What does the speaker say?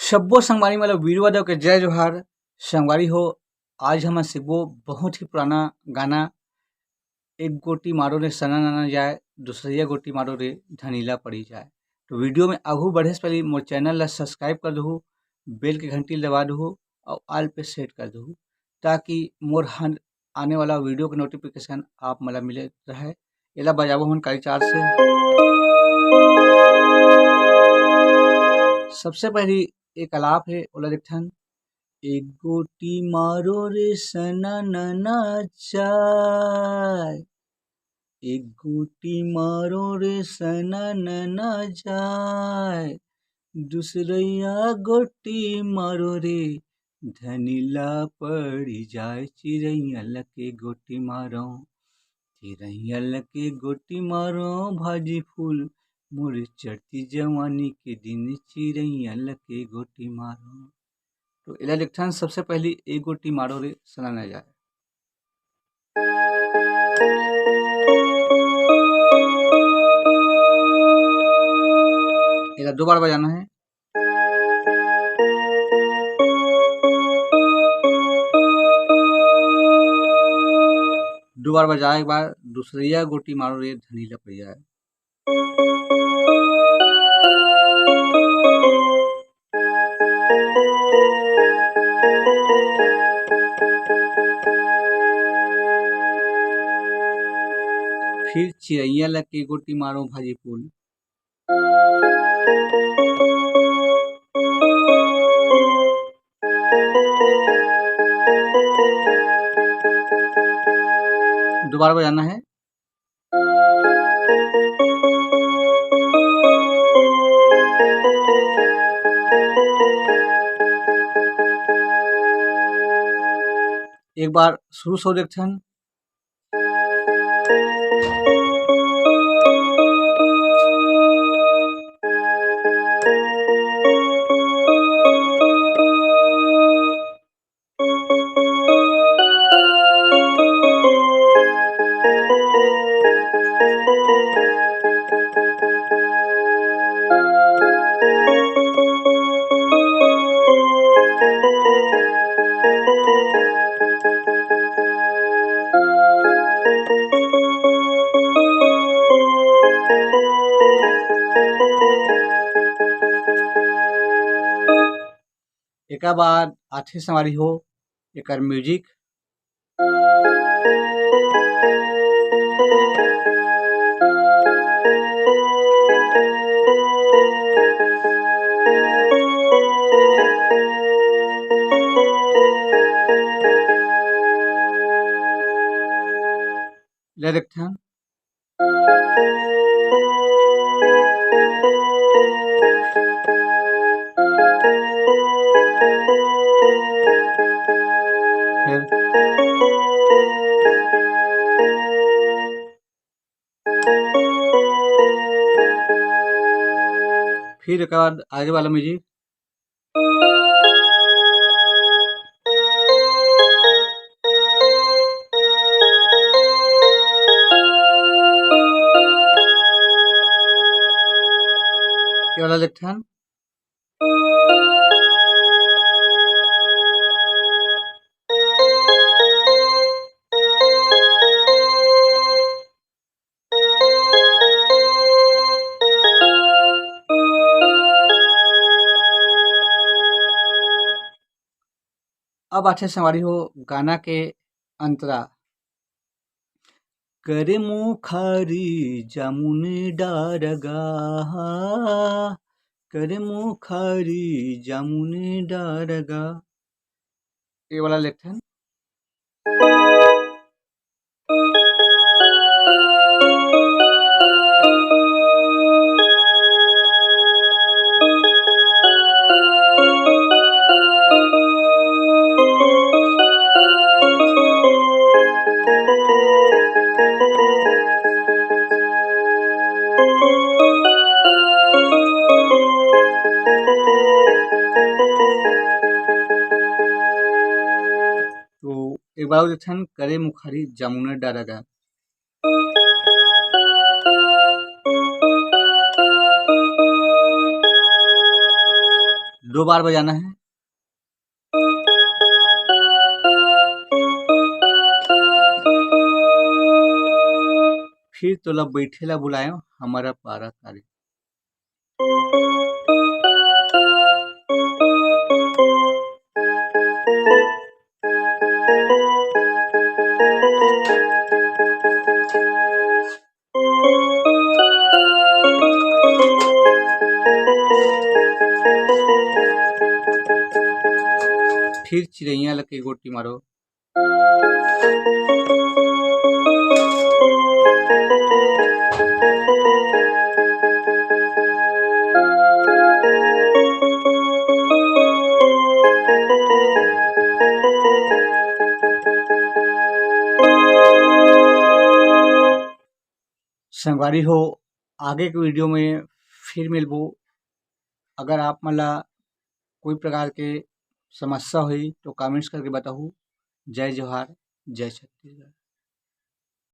सब्बो संगवारी मतलब वीरवा देव के जय जोहार। संगवारी हो, आज हम सिखबो बहुत ही पुराना गाना। एक गोटी मारो रे सना ना जाए, दूसरिया गोटी मारो रे धनीला पड़ी जाए। तो वीडियो में आघू बढ़े से पहले मोर चैनल ला सब्सक्राइब कर दहु, बेल के घंटी दबा दहु और ऑल पे सेट कर दहु, ताकि मोर हर आने वाला वीडियो के नोटिफिकेशन आप मला मिले रहे। एला बजाबो हम काली चार से। सबसे पहली एक अलाप है, ओला देखथन। एक गोटी मारो रे सना ना जाए, एक गोटी मारो रे सना ना जाए, दूसरैया गोटी मारो रे धनीला पड़ी जाए। चिड़ैया लके गोटी मारो, चिड़ैया लके गोटी मारो, भाजी फूल मोर चढ़ती जवानी के दिन, चिड़ैया लके गोटी मारो। तो एला लिखथन सबसे पहली एक गोटी मारो रे सना न जाए। एला दो बार बजाना है। दो बार बजाए के बाद दूसरिया गोटी मारो रे धनीला पड़ जाए। फिर चिड़ैया लके गोटी मारो भाजी फूल, दोबारा बजाना है। एक बार शुरू से देखथन। एका बाद आठे सवारी हो, एकर म्यूजिक। ले देखथन। फिर एक बाद आगे वाला म्यूजिक। ये वाला देखथन। अब आठे सवारी हो गाना के अंतरा। करे मुखारी जामुन डारगा, करे मुखारी जामुन डारगा। ये वाला लेखन। तो एक बार देखन, करे मुखारी जामुन डारगा। 2 बार बजाना है। फिर तोला बैठेला बुलायो हमारा पारा तारे। फिर चिड़ैया लके गोटी मारो। संगवारी हो आगे के वीडियो में फिर मिलबो। अगर आप मन ला कोई प्रकार के समस्या होई तो कमेंट्स करके बताहू। जय जोहार, जय छत्तीसगढ़।